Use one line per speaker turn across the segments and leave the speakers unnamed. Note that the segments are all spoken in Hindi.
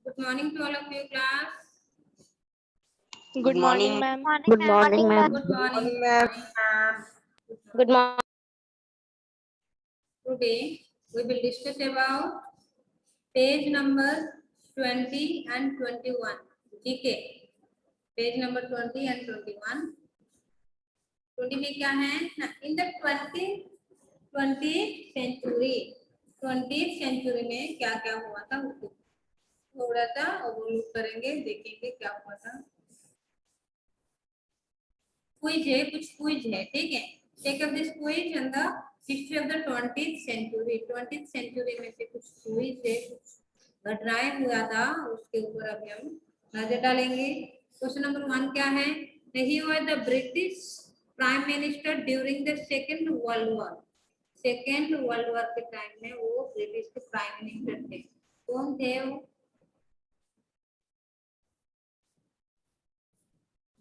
Good morning to all of you, class.
Good morning, ma'am.
Good morning, ma'am.
Good morning.
Good morning.
Today we will discuss about page number 20 and 21. GK. Page number 20 and 21. 20 में क्या है? In the 20th century. 20th century में क्या क्या हुआ था उसको थोड़ा सा ओवरलुक करेंगे, देखेंगे क्या हुआ था। क्विज है, कुछ क्विज है, ठीक है। Take up this quiz on the history of the 20th century। 20th century में से कुछ क्विज है, कुछ घटनाएं हुआ था, उसके ऊपर अभी हम नजर डालेंगे। क्वेश्चन नंबर 1 क्या है? He was the British prime minister during the second world war. Second world war के टाइम में वो ब्रिटिश के प्राइम मिनिस्टर थे। कौन थे वो?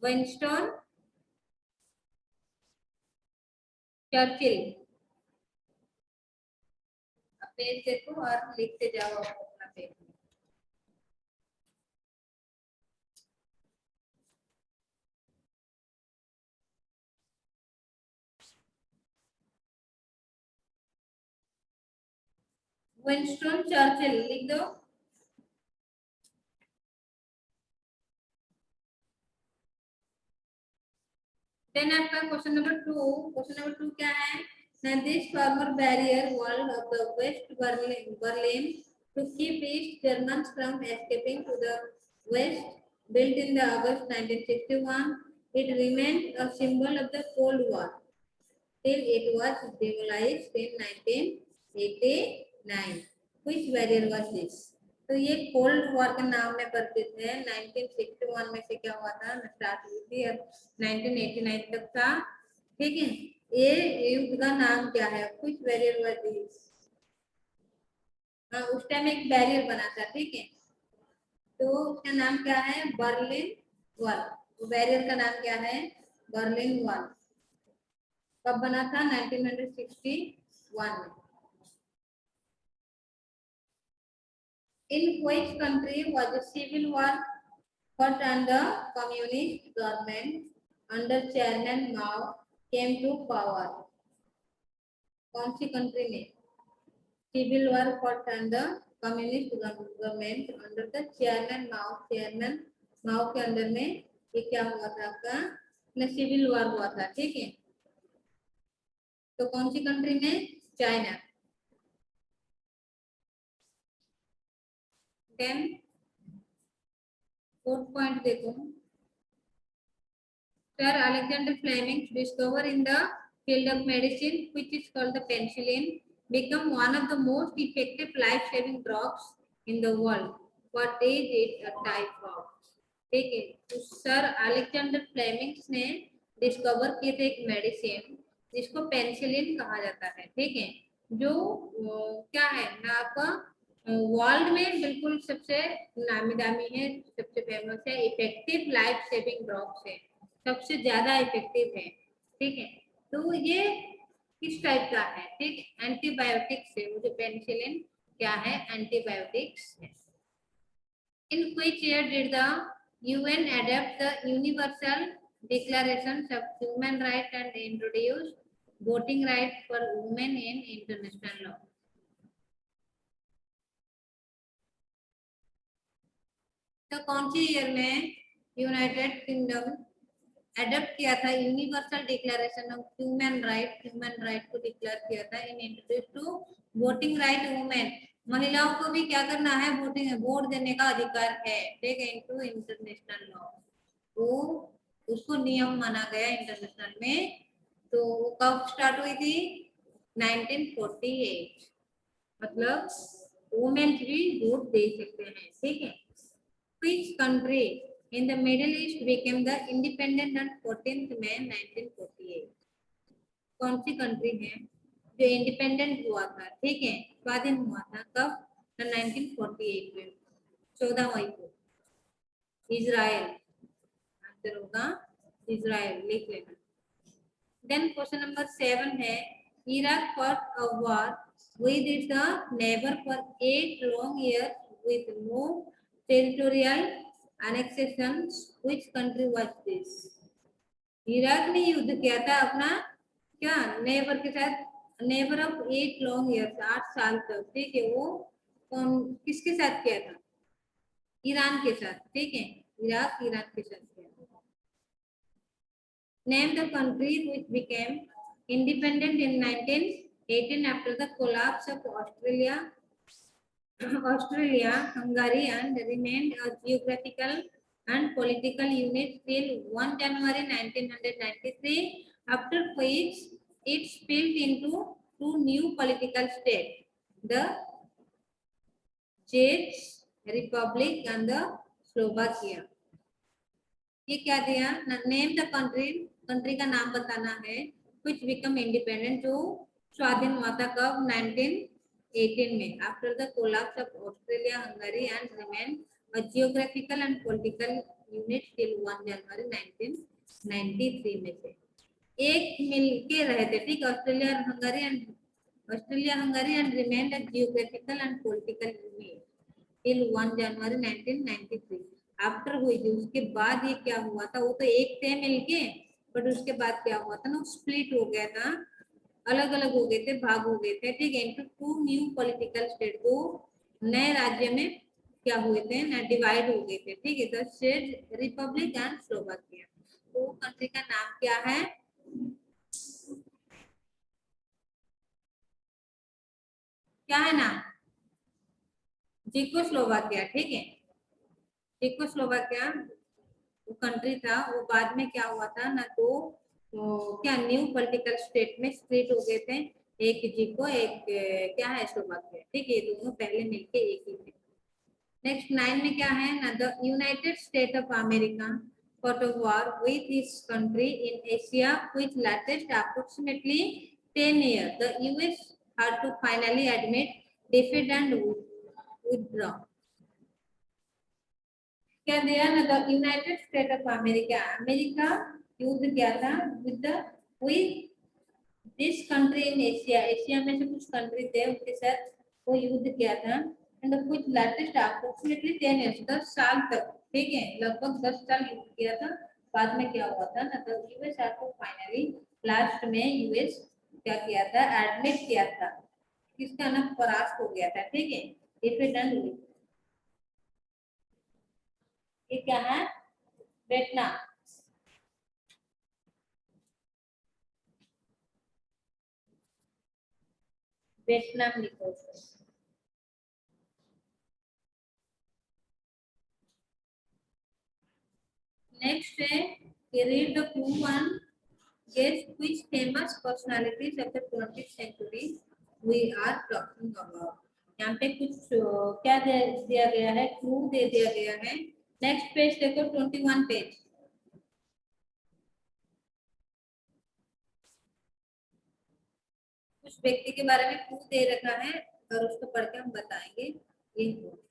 Winston Churchill. पेज देखो और लिखते जाओ अपना पेज में। विंस्टन चर्चिल लिख दो। देन आपका क्वेश्चन नंबर 2। क्वेश्चन नंबर 2 क्या है? This former barrier wall of the West Berlin to keep East Germans from escaping to the West, built in the August 1961, it remained a symbol of the Cold War till it was demolished in 1989. Which barrier was this? तो ये कोल्ड वॉर के नाम में परिचित है। 1961 में से क्या हुआ था? स्टार्ट हुई थी और 1989 तक था, ठीक है। ये युद्ध का नाम क्या है? कुछ बैरियर वाज दिस। उस टाइम एक बैरियर बना था, ठीक है, तो उसका नाम क्या है? Berlin wall. तो बैरियर का नाम क्या है? Berlin wall. कब बना था? 1961 में। In which country was a civil war fought under communist government under Chairman Mao came to power? कौन सी कंट्री में civil war fought under communist government under the chairman Mao? Chairman Mao के अंदर में ये क्या हुआ था? आपका सिविल वॉर हुआ था, ठीक है। तो कौन सी कंट्री में? चाइना। देन 4th पॉइंट देखो। Sir Alexander Fleming discovered in the field of medicine, which is called the penicillin, become one of the most effective life-saving drugs in the world. What is it a type of? ठीक है, तो सर अलेक्जेंडर फ्लेमिंग्स ने डिस्कवर किए थे एक मेडिसिन जिसको पेनिसिलिन कहा जाता है, ठीक है, जो क्या है ना आपका वर्ल्ड में बिल्कुल सबसे नामी दामी है, सबसे फेमस है, इफेक्टिव लाइफ सेविंग ड्रग्स है, सबसे ज्यादा इफेक्टिव है, ठीक है। तो ये किस टाइप का है? ठीक, एंटीबायोटिक्स है। मुझे पेनिसिलिन क्या है? एंटीबायोटिक्स है। In which year did the UN adopt the Universal Declaration of Human Rights and introduce voting rights for women in international law? तो कौन सी ईयर में यूनाइटेड किंगडम एडॉप्ट किया था universal declaration of human right को डिक्लेयर किया था in introduce to voting right women? महिलाओं को भी क्या करना है? वोट देने का अधिकार है, ठीक है, इनटू इंटरनेशनल लॉ। तो उसको नियम माना गया इंटरनेशनल में। तो वो कब स्टार्ट हुई थी? 1948। मतलब वुमेन भी वोट दे सकते हैं, ठीक है। Which country in the Middle East became the independent on 14th May 1948? कौन सी कंट्री है जो इंडिपेंडेंट हुआ था, ठीक है, स्वाधीन हुआ था? कब? 1948 में, 14 मई को। इजराइल आंसर होगा, इजराइल लिख लेना। देन क्वेश्चन नंबर 7 है, Iraq fought a war with its neighbor for 8 long years with no territorial annexations. Which country was this? Iraq ने युद्ध किया था अपना क्या नेबर के साथ, नेबर ऑफ 8 लॉन्ग ईयर्स, 8 साल तक, ठीक है। वो कौन किसके साथ किया था? ईरान के साथ, ठीक है। इराक ईरान के साथ किया था। Name the country which became independent in 1918 after the collapse of Australia, Hungary, and remained a geographical and political unit till 1 January 1993, after which it split into two new political states, the Czech Republic and the Slovakia. ये क्या दिया? नेम द कंट्री, कंट्री का नाम बताना है, which become independent, जो स्वाधीन हुआ था कब? 1918 में, after the collapse of Australia Hungary and remain a geographical and political unit till 1 जनवरी 1993 में से। एक मिलके रहे थे, ठीक। Australia Hungary and remain a geographical and political unit till 1 January 1993, after हुई थी। उसके बाद ये क्या हुआ था? वो तो एक थे मिलके, बट उसके बाद क्या हुआ था ना, स्प्लिट हो गया था, अलग अलग हो गए थे, भाग हो गए थे, ठीक है। Into two new political state, दो नए राज्य में क्या हुए थे ना, डिवाइड हो गए थे, ठीक है। द चेक रिपब्लिक एंड स्लोवाकिया। तो कंट्री का नाम क्या है? क्या है नाम? चेकोस्लोवाकिया, ठीक है। चेकोस्लोवाकिया वो कंट्री था, वो बाद में क्या हुआ था ना, तो क्या न्यू पॉलिटिकल स्टेट में स्प्लिट हो गए थे, एक चेको, एक क्या है स्लोवाकिया, ठीक है। ये दोनों पहले मिलके एक ही थे। नेक्स्ट 9 में क्या है ना, the United state of America fought a war with this country in Asia which lasted approximately 10 years. The US had to finally admit defeat and withdraw. क्या दिया ना, the United state of America, America युद्ध किया था with this country in Asia, Asia में से कुछ कंट्री थे उनके साथ वो युद्ध किया था, एंड कुछ लास्ट अप्रोक्सीमेटली 10 इयर्स, 10 साल तक, ठीक है। लगभग 10 साल युद्ध किया था। बाद में क्या हुआ था ना, तो यूएस आपको फाइनली लास्ट में यूएस क्या किया था, एडमिट किया था, किसका ना, परास्त हो गया था, ठीक है। डिफीट एंड ये क्या है? वियतनाम। वियतनाम लिखो। नेक्स्ट है read the clue one, guess which famous personalities of the 20th century we are talking about. यहाँ पे कुछ क्या दिया गया है, क्लू दे दिया गया है। नेक्स्ट पेज देखो, 21 पेज। कुछ व्यक्ति के बारे में क्लू दे रखा है और उसको पढ़ के हम बताएंगे ये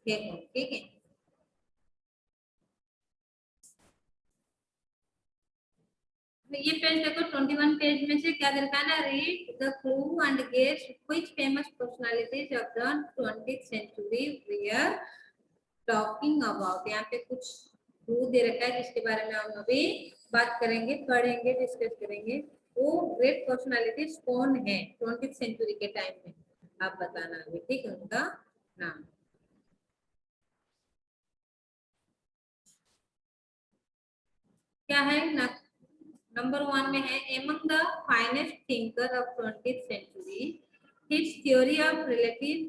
है, ठीक है। ये पेज देखो, 21 पेज में से क्या दे रखा है ना, read the clue and guess which famous personalities of the 20th century we are talking about. यहाँ पे कुछ क्लू दे रखा है जिसके बारे में हम अभी बात करेंगे, पढ़ेंगे, डिस्कस करेंगे। वो ग्रेट पर्सनालिटीज कौन है 20th सेंचुरी के टाइम में, आप बताना अभी, ठीक है, उनका नाम। क्या है ना, नंबर 1 में है, among the finest thinker of 20th century, his theory of relative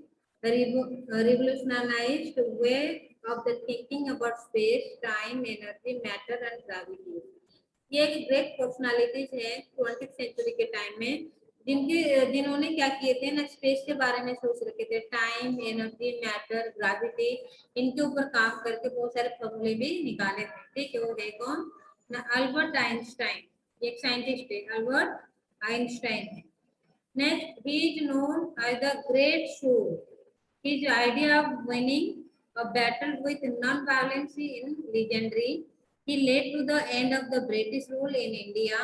revolutionized way of the thinking about space, time, energy, matter and gravity. ये एक ग्रेट पर्सनालिटीज है 20th सेंचुरी के टाइम में, जिन्होंने क्या किए थे ना, स्पेस के बारे में सोच रखे थे, टाइम, एनर्जी, मैटर, ग्रेविटी, इनके ऊपर काम करके बहुत सारे फॉर्मूले भी निकाले थे, ठीक है। वो है कौन ना, अल्बर्ट आइंस्टाइन, एक साइंटिस्ट है, अल्बर्ट आइंस्टाइन है। Next, he is known as the great soul. His idea of winning a battle with non violence in legendary. He led to the end of the British rule in India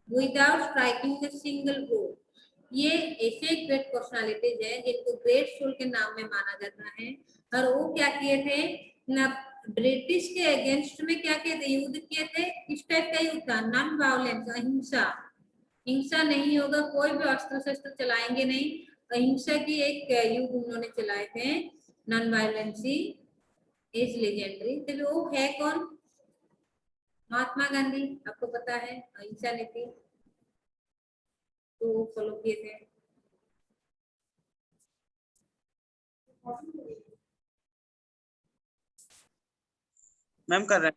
without striking a single blow. ये ऐसे ग्रेट पर्सनालिटीज है जिनको ग्रेट सोल के नाम में माना जाता है, और वो क्या किए थे ना, ब्रिटिश के अगेंस्ट में क्या कहते युद्ध किए थे, किस टाइप का युद्ध था, नॉन वायलेंस, अहिंसा। हिंसा नहीं होगा, कोई भी अस्त्र शस्त्र चलाएंगे नहीं, अहिंसा की एक युद्ध उन्होंने चलाए थे, नॉन वायलेंसी इज लेजेंडरी। तो वो है कौन, महात्मा गांधी, आपको पता है अहिंसा नीति तो फॉलो किए थे।
मैम कर रहे हैं।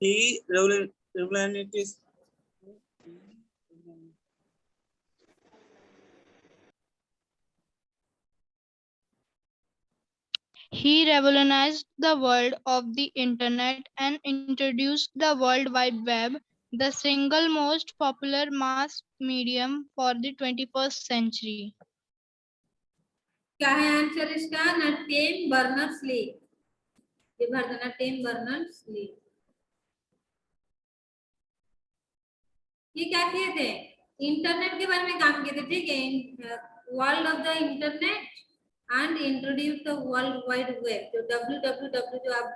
He revolutionized
He revolutionized the world of the internet and introduced the World Wide Web, the single most popular mass medium for the 21st century.
क्या है आंसर इसका, ना टिम बर्नर्स ली, ये भर देना, टिम बर्नर्स ली। ये क्या किए थे, इंटरनेट के बारे में काम किए थे, ठीक है, world of the internet and introduce the world wide web. जो www जो आप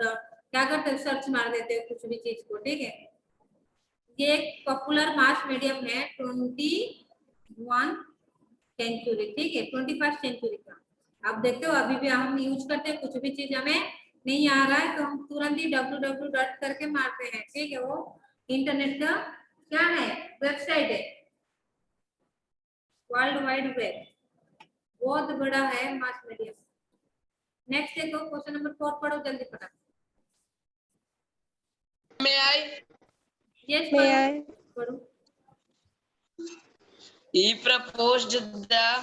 क्या करते हो, सर्च मार देते हो कुछ भी चीज को, ठीक है। ये एक पॉपुलर मास मीडियम है 21 सेंचुरी, ठीक है, 21st सेंचुरी का। आप देखते हो अभी भी हम यूज करते हैं, कुछ भी चीज हमें नहीं आ रहा है तो हम तुरंत ही www डॉट करके मारते हैं, ठीक है। वो इंटरनेट का क्या है, वेबसाइट है, वर्ल्ड वाइड वेब, बहुत बड़ा है मास मीडियम। नेक्स्ट देखो, क्वेश्चन नंबर 4 पढ़ो जल्दी फटाफट।
May I?
Yes
May I?
पढ़ो।
He proposed that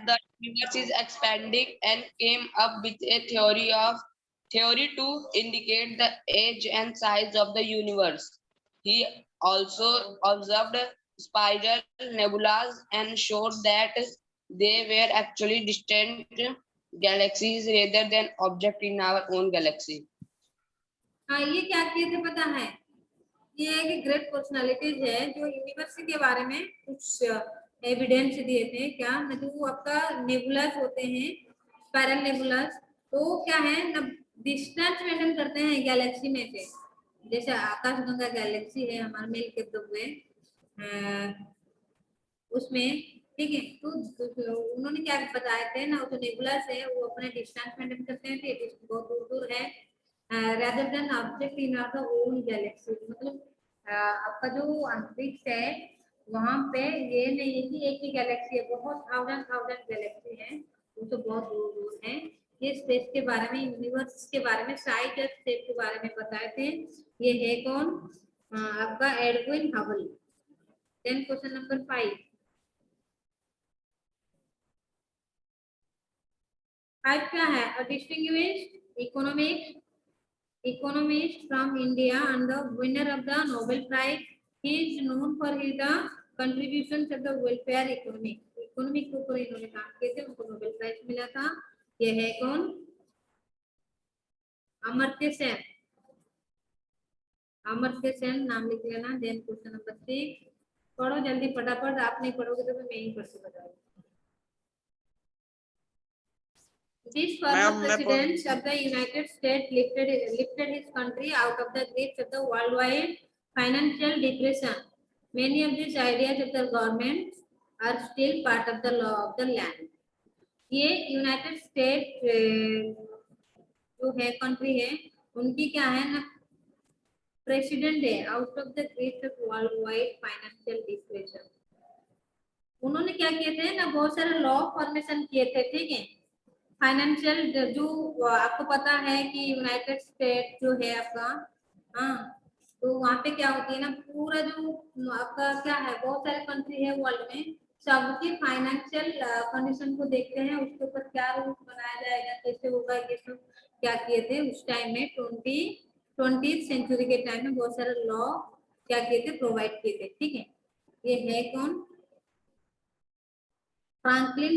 the universe is expanding and came up with a theory to indicate the age and size of the universe. He also observed spiral nebulas and showed that they were actually distant galaxies rather than objects in our own galaxy.
हाँ, ये क्या किए थे पता है, ये एक ग्रेट पर्सनालिटीज है जो यूनिवर्स के बारे में कुछ एविडेंस दिए थे। क्या मतलब वो आपका नेबुलास होते हैं, स्पाइरल नेबुलास, तो क्या है ना, डिस्टेंस मेंटेन करते हैं गैलेक्सी में से। जैसे आकाशगंगा गैलेक्सी है हमारे मेल के हुए उसमें, ठीक है। तो उन्होंने क्या बताए थे ना, जो नेबुलास है वो अपने डिस्टेंस मेंटेन करते हैं, बहुत दूर दूर है, rather than object in our own galaxy। मतलब आपका जो अंतरिक्ष है वहां पे ये नहीं है कि एक ही गैलेक्सी है, बहुत थाउजेंड गैलेक्सी है, वो तो बहुत दूर दूर है। ये स्पेस के बारे में, यूनिवर्स के बारे में, साइज और शेप के बारे में बताए थे। ये है कौन, आपका Edwin Hubble. Then question number 5 क्या है, a distinguished economist from India and the winner of the Nobel Prize. He is known for his contributions to the welfare economy. Economic के ऊपर इन्होंने काम किए थे, उनको नोबेल प्राइज मिला था। ये है कौन, अमर्त्य सेन। अमर्त्य सेन नाम लिख लेना। देन क्वेश्चन नंबर 6 पढ़ो जल्दी फटाफट, आप नहीं पढ़ोगे तो मैं ही पढ़ के बताऊंगी। This former president of the United States lifted his country out of the grips of the worldwide financial depression. Many of these ideas of the government are still part of the law of the land. ये यूनाइटेड स्टेट जो है कंट्री है, उनकी क्या है ना, प्रेसिडेंट है out of the grips of worldwide financial depression. उन्होंने क्या किए थे ना, बहुत सारे लॉ फॉर्मेशन किए थे, ठीक है। फाइनेंशियल जो आपको पता है कि यूनाइटेड स्टेट जो है आपका, हाँ, तो वहाँ पे क्या होती है ना, पूरा जो आपका क्या है, बहुत सारे कंट्री है वर्ल्ड में, सबकी फाइनेंशियल कंडीशन को देखते हैं, उसके ऊपर क्या रूल बनाया जाएगा, कैसे होगा, ये सब क्या किए थे उस टाइम में। 20th सेंचुरी के टाइम में बहुत सारे लॉ क्या किए थे, प्रोवाइड किए थे, ठीक है। ये है कौन, फ्रैंकलिन